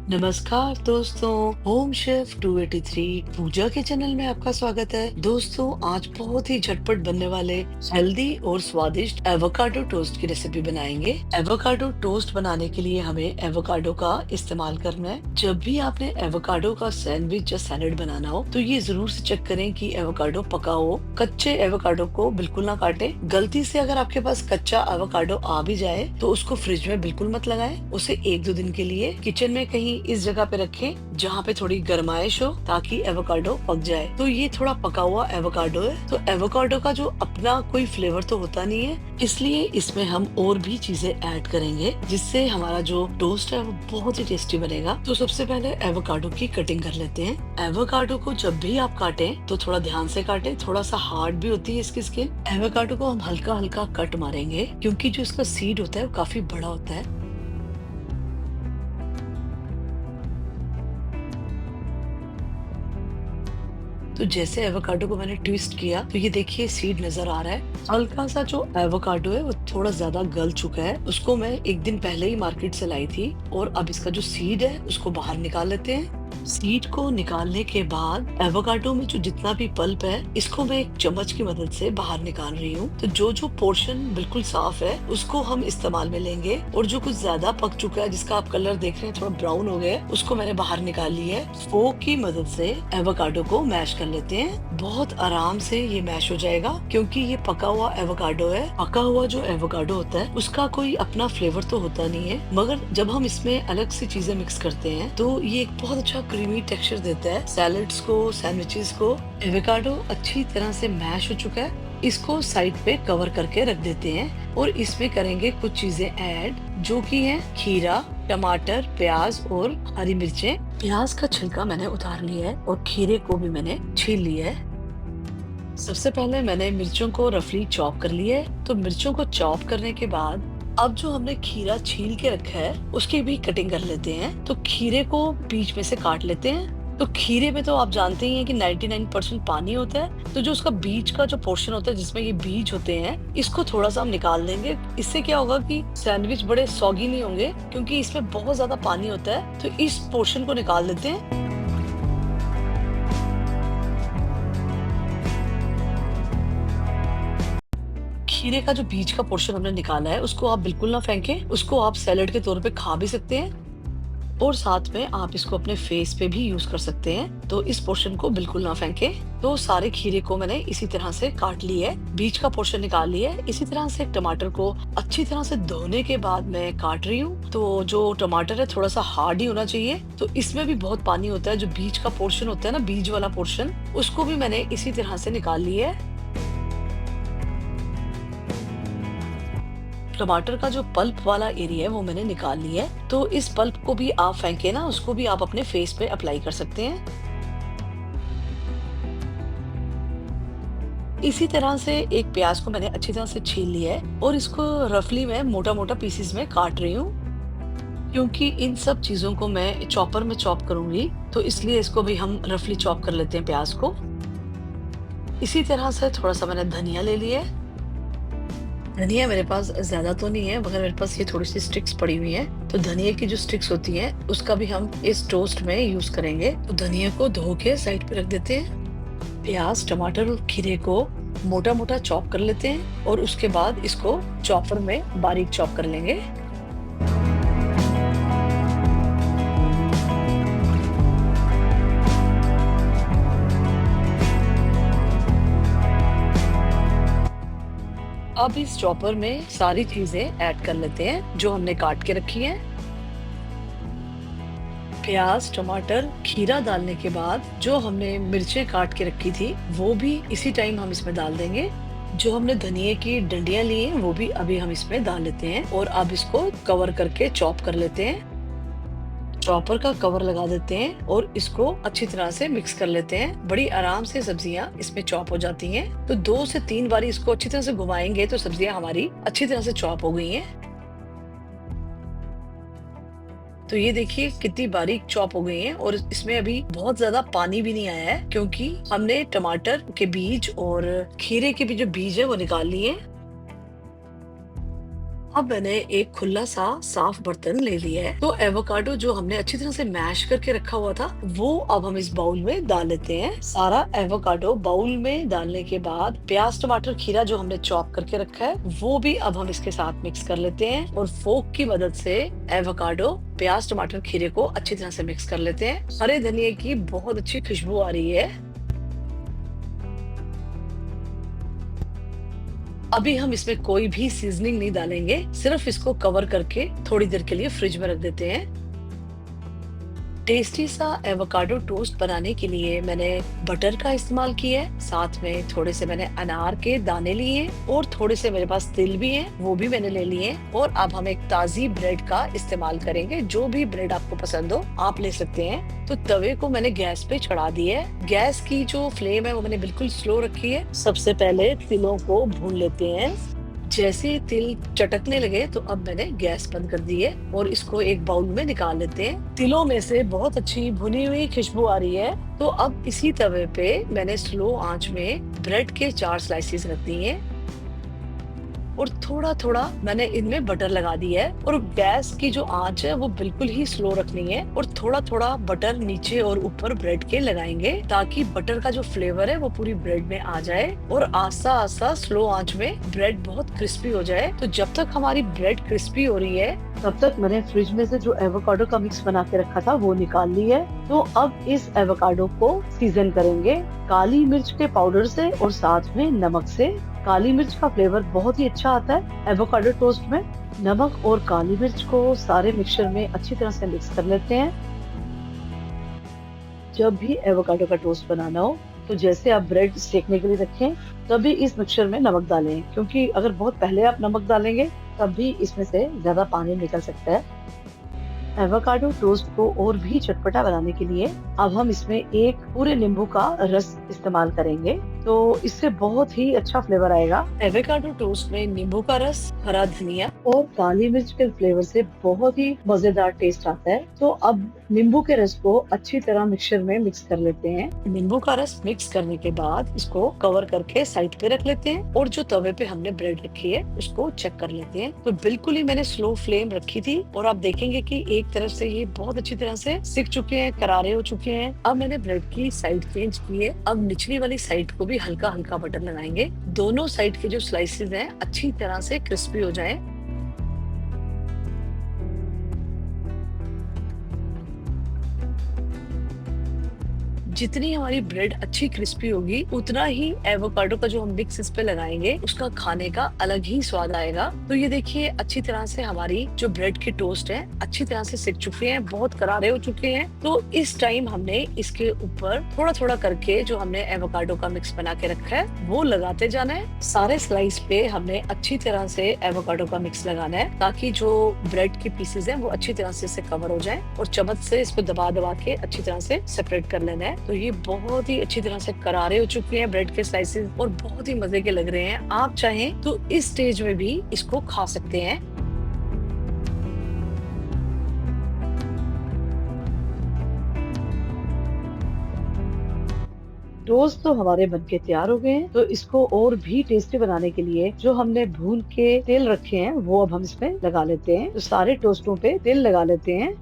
नमस्कार दोस्तों, home chef 283 पूजा के चैनल में आपका स्वागत है। दोस्तों, आज बहुत ही झटपट बनने वाले हेल्दी और स्वादिष्ट एवोकाडो टोस्ट की रेसिपी बनाएंगे। एवोकाडो टोस्ट बनाने के लिए हमें एवोकाडो का इस्तेमाल करना है। जब भी आपने एवोकाडो का सैंडविच या सैलेड बनाना हो तो ये जरूर से चेक करें कि एवोकाडो पका हो। कच्चे एवोकाडो को बिल्कुल ना काटें। गलती से अगर आपके पास कच्चा एवोकाडो आ भी जाए तो उसको फ्रिज में बिल्कुल मत लगाएं। उसे 1-2 दिन के लिए किचन में कहीं इस जगह पे रखें जहाँ पे थोड़ी गर्माइश हो, ताकि एवोकाडो पक जाए। तो ये थोड़ा पका हुआ एवोकाडो है। तो एवोकाडो का जो अपना कोई फ्लेवर तो होता नहीं है, इसलिए इसमें हम और भी चीजें ऐड करेंगे जिससे हमारा जो टोस्ट है वो बहुत ही टेस्टी बनेगा। तो सबसे पहले एवोकाडो की कटिंग कर लेते हैं। एवोकाडो को जब भी आप काटें तो थोड़ा ध्यान से काटें। थोड़ा सा हार्ड भी होती है इसकी स्किन। एवोकाडो को हम हल्का हल्का कट मारेंगे क्योंकि जो इसका सीड होता है वो काफी बड़ा होता है। तो जैसे एवोकाडो को मैंने ट्विस्ट किया तो ये देखिए सीड नजर आ रहा है। हल्का सा जो एवोकाडो है वो थोड़ा ज्यादा गल चुका है। उसको मैं 1 दिन पहले ही मार्केट से लाई थी और अब इसका जो सीड है उसको बाहर निकाल लेते हैं। सीड को निकालने के बाद एवोकाडो में जो जितना भी पल्प है इसको मैं एक चम्मच की मदद से बाहर निकाल रही हूँ। तो जो जो पोर्शन बिल्कुल साफ है उसको हम इस्तेमाल में लेंगे, और जो कुछ ज्यादा पक चुका है जिसका आप कलर देख रहे हैं थोड़ा ब्राउन हो गया है, उसको मैंने बाहर निकाल लिया है। फोक की मदद से एवोकाडो को मैश कर लेते हैं। बहुत आराम से ये मैश हो जाएगा क्योंकि ये पका हुआ एवोकाडो है। पका हुआ जो एवोकाडो होता है उसका कोई अपना फ्लेवर तो होता नहीं है, मगर जब हम इसमें अलग सी चीजें मिक्स करते हैं तो ये एक बहुत अच्छा क्रीमी टेक्सचर देता है सैलेड्स को, सैंडविचेस को। एवोकाडो अच्छी तरह से मैश हो चुका है। इसको साइड पे कवर करके रख देते हैं और इसमें करेंगे कुछ चीजें ऐड, जो कि है खीरा, टमाटर, प्याज और हरी मिर्चें। प्याज का छिलका मैंने उतार लिया है और खीरे को भी मैंने छील लिया है। सबसे पहले मैंने मिर्चों को रफली चॉप कर लिया है। तो मिर्चों को चॉप करने के बाद अब जो हमने खीरा छील के रखा है उसकी भी कटिंग कर लेते हैं। तो खीरे को बीच में से काट लेते हैं। तो खीरे में तो आप जानते ही हैं कि 99% पानी होता है। तो जो उसका बीच का जो पोर्शन होता है जिसमें ये बीज होते हैं, इसको थोड़ा सा हम निकाल देंगे। इससे क्या होगा कि सैंडविच बड़े सॉगी नहीं होंगे क्योंकि इसमें बहुत ज्यादा पानी होता है। तो इस पोर्शन को निकाल देते हैं। खीरे का जो बीज का पोर्शन हमने निकाला है उसको आप बिल्कुल ना फेंकें। उसको आप सैलेड के तौर पे खा भी सकते हैं और साथ में आप इसको अपने फेस पे भी यूज कर सकते हैं। तो इस पोर्शन को बिल्कुल ना फेंकें। तो सारे खीरे को मैंने इसी तरह से काट लिया है, बीज का पोर्शन निकाल लिया है। इसी तरह से टमाटर को अच्छी तरह से धोने के बाद मैं काट रही हूँ। तो जो टमाटर है थोड़ा सा हार्ड ही होना चाहिए। तो इसमें भी बहुत पानी होता है। जो बीज का पोर्शन होता है ना, बीज वाला पोर्शन, उसको भी मैंने इसी तरह से निकाल लिया है। टमाटर का जो पल्प वाला एरिया है वो मैंने निकाल लिया है। तो इस पल्प को भी आप फेंके ना, उसको भी आप अपने फेस पे अप्लाई कर सकते हैं। इसी तरह से एक प्याज को मैंने अच्छी तरह से छील लिया है और इसको रफली मैं मोटा मोटा पीसेस में काट रही हूँ। क्योंकि इन सब चीजों को मैं चॉपर में चॉप करूंगी तो इसलिए इसको भी हम रफली चॉप कर लेते हैं प्याज को। इसी तरह से थोड़ा सा मैंने धनिया ले लिया है। धनिया मेरे पास ज्यादा तो नहीं है, मगर मेरे पास ये थोड़ी सी स्टिक्स पड़ी हुई हैं। तो धनिया की जो स्टिक्स होती हैं उसका भी हम इस टोस्ट में यूज करेंगे। तो धनिया को धो के साइड पे रख देते हैं। प्याज, टमाटर और खीरे को मोटा मोटा चॉप कर लेते हैं और उसके बाद इसको चॉपर में बारीक चॉप कर लेंगे। अब इस चॉपर में सारी चीजें ऐड कर लेते हैं जो हमने काट के रखी हैं। प्याज, टमाटर, खीरा डालने के बाद जो हमने मिर्चें काट के रखी थी वो भी इसी टाइम हम इसमें डाल देंगे। जो हमने धनिये की डंडियां ली हैं वो भी अभी हम इसमें डाल लेते हैं और अब इसको कवर करके चॉप कर लेते हैं। चॉपर का कवर लगा देते हैं और इसको अच्छी तरह से मिक्स कर लेते हैं। बड़ी आराम से सब्जियां इसमें चॉप हो जाती हैं। तो 2 से 3 बार इसको अच्छी तरह से घुमाएंगे तो सब्जियां हमारी अच्छी तरह से चॉप हो गई हैं। तो ये देखिए कितनी बारीक चॉप हो गई हैं और इसमें अभी बहुत ज्यादा पानी भी नहीं आया है क्योंकि हमने टमाटर के बीज और खीरे के भी जो बीज है वो निकाल लिए हैं। अब मैंने एक खुला सा साफ बर्तन ले लिया है। तो एवोकाडो जो हमने अच्छी तरह से मैश करके रखा हुआ था, वो अब हम इस बाउल में डाल लेते हैं। सारा एवोकाडो बाउल में डालने के बाद प्याज, टमाटर, खीरा जो हमने चॉप करके रखा है, वो भी अब हम इसके साथ मिक्स कर लेते हैं और फोक की मदद से एवोकाडो, प्याज, टमाटर, खीरे को अच्छी तरह से मिक्स कर लेते हैं। हरे धनिये की बहुत अच्छी खुशबू आ रही है। अभी हम इसमें कोई भी सीजनिंग नहीं डालेंगे, सिर्फ इसको कवर करके थोड़ी देर के लिए फ्रिज में रख देते हैं। टेस्टी सा एवोकाडो टोस्ट बनाने के लिए मैंने बटर का इस्तेमाल किया है, साथ में थोड़े से मैंने अनार के दाने लिए और थोड़े से मेरे पास तिल भी हैं, वो भी मैंने ले लिए। और अब हम एक ताजी ब्रेड का इस्तेमाल करेंगे। जो भी ब्रेड आपको पसंद हो आप ले सकते हैं। तो तवे को मैंने गैस पे चढ़ा दिया है। गैस की जो फ्लेम है वो मैंने बिल्कुल स्लो रखी है। सबसे पहले तिलों को भून लेते हैं। जैसे ही तिल चटकने लगे तो अब मैंने गैस बंद कर दी है और इसको एक बाउल में निकाल लेते हैं। तिलों में से बहुत अच्छी भुनी हुई खुशबू आ रही है। तो अब इसी तवे पे मैंने स्लो आंच में ब्रेड के 4 स्लाइसेस रख दिए हैं और थोड़ा थोड़ा मैंने इनमें बटर लगा दिया है। और गैस की जो आंच है वो बिल्कुल ही स्लो रखनी है और थोड़ा थोड़ा बटर नीचे और ऊपर ब्रेड के लगाएंगे, ताकि बटर का जो फ्लेवर है वो पूरी ब्रेड में आ जाए और आस्ता आस्ता स्लो आंच में ब्रेड बहुत क्रिस्पी हो जाए। तो जब तक हमारी ब्रेड क्रिस्पी हो रही है, तब तक मैंने फ्रिज में से जो एवोकाडो का मिक्स बना के रखा था वो निकाल ली है। तो अब इस एवोकाडो को सीजन करेंगे काली मिर्च के पाउडर से और साथ में नमक से। काली मिर्च का फ्लेवर बहुत ही अच्छा आता है एवोकाडो टोस्ट में। नमक और काली मिर्च को सारे मिक्सचर में अच्छी तरह से मिक्स कर लेते हैं। जब भी एवोकाडो का टोस्ट बनाना हो तो जैसे आप ब्रेड सेकने के लिए रखें, तभी इस मिक्सचर में नमक डालें, क्योंकि अगर बहुत पहले आप नमक डालेंगे तब भी इसमें से ज्यादा पानी निकल सकता है। एवोकाडो टोस्ट को और भी चटपटा बनाने के लिए अब हम इसमें एक पूरे नींबू का रस इस्तेमाल करेंगे, तो इससे बहुत ही अच्छा फ्लेवर आएगा। एवोकाडो टोस्ट में नींबू का रस, हरा धनिया और काली मिर्च के फ्लेवर से बहुत ही मजेदार टेस्ट आता है। तो अब नींबू के रस को अच्छी तरह मिक्सचर में मिक्स कर लेते हैं। नींबू का रस मिक्स करने के बाद इसको कवर करके साइड पे रख लेते हैं और जो तवे पे हमने ब्रेड रखी है उसको चेक कर लेते हैं। तो बिल्कुल ही मैंने स्लो फ्लेम रखी थी और आप देखेंगे कि एक तरफ से ये बहुत अच्छी तरह से सिक चुके हैं, करारे हो चुके हैं। अब मैंने ब्रेड की साइड चेंज की है। अब निचली वाली साइड को भी हल्का हल्का बटर लगाएंगे। दोनों साइड के जो स्लाइसेस हैं अच्छी तरह से क्रिस्पी हो जाएं। जितनी हमारी ब्रेड अच्छी क्रिस्पी होगी, उतना ही एवोकाडो का जो हम मिक्स इस पे लगाएंगे उसका खाने का अलग ही स्वाद आएगा। तो ये देखिए अच्छी तरह से हमारी जो ब्रेड के टोस्ट है अच्छी तरह से सिक चुके हैं, बहुत करारे हो चुके हैं। तो इस टाइम हमने इसके ऊपर थोड़ा थोड़ा करके जो हमने एवोकाडो का मिक्स बना के रखा है वो लगाते जाना है। सारे स्लाइस पे हमने अच्छी तरह से एवोकाडो का मिक्स लगाना है, ताकि जो ब्रेड के पीसेज हैं वो अच्छी तरह से इससे कवर हो जाए और चम्मच से इसको दबा दबा के अच्छी तरह से सेपरेट कर लेना है। तो ये बहुत ही अच्छी तरह से करारे हो चुके हैं ब्रेड के स्लाइसेस और बहुत ही मजे के लग रहे हैं। आप चाहें तो इस स्टेज में भी इसको खा सकते हैं। टोस्ट तो हमारे बनके तैयार हो गए हैं। तो इसको और भी टेस्टी बनाने के लिए जो हमने भून के तेल रखे हैं वो अब हम इसमें लगा लेते हैं। तो सारे टोस्टों पे तेल लगा लेते हैं।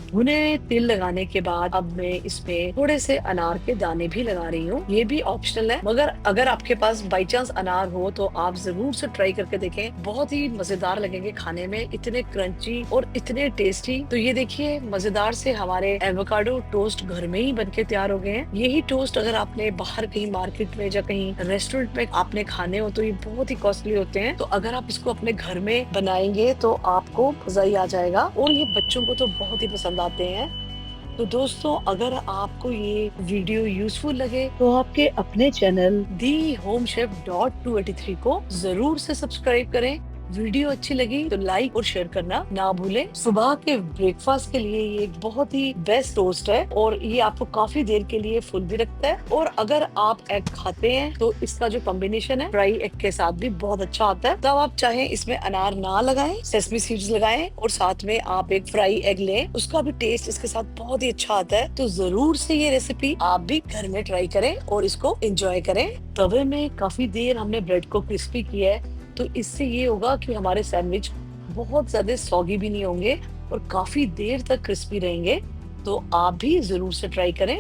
भुने तिल लगाने के बाद अब मैं इसमें थोड़े से अनार के दाने भी लगा रही हूँ। ये भी ऑप्शनल है, मगर अगर आपके पास बाई चांस अनार हो तो आप जरूर से ट्राई करके देखें। बहुत ही मजेदार लगेंगे खाने में, इतने क्रंची और इतने टेस्टी। तो ये देखिए मजेदार से हमारे एवोकाडो टोस्ट घर में ही बनके तैयार हो गए हैं। यही टोस्ट अगर आपने बाहर कहीं मार्केट में या कहीं रेस्टोरेंट में आपने खाने हो तो ये बहुत ही कॉस्टली होते हैं। तो अगर आप इसको अपने घर में बनाएंगे तो आपको मजा ही आ जाएगा और ये बच्चों को तो बहुत ही पसंद आते हैं। तो दोस्तों अगर आपको ये वीडियो यूजफुल लगे तो आपके अपने चैनल दी होम शेफ .283 को जरूर से सब्सक्राइब करें वीडियो अच्छी लगी तो लाइक और शेयर करना ना भूलें। सुबह के ब्रेकफास्ट के लिए ये एक बहुत ही बेस्ट टोस्ट है और ये आपको काफी देर के लिए फुल भी रखता है। और अगर आप एग खाते हैं तो इसका जो कॉम्बिनेशन है फ्राई एग के साथ भी बहुत अच्छा आता है। तब आप चाहें इसमें अनार ना लगाएं, सेसमी सीड्स लगाएं और साथ में आप एक फ्राई एग लें, उसका भी टेस्ट इसके साथ बहुत ही अच्छा आता है। तो जरूर से ये रेसिपी आप भी घर में ट्राई करें और इसको एंजॉय करें। तवे में काफी देर हमने ब्रेड को क्रिस्पी किया है, तो इससे ये होगा कि हमारे सैंडविच बहुत ज्यादा सॉगी भी नहीं होंगे और काफी देर तक क्रिस्पी रहेंगे। तो आप भी जरूर से ट्राई करें।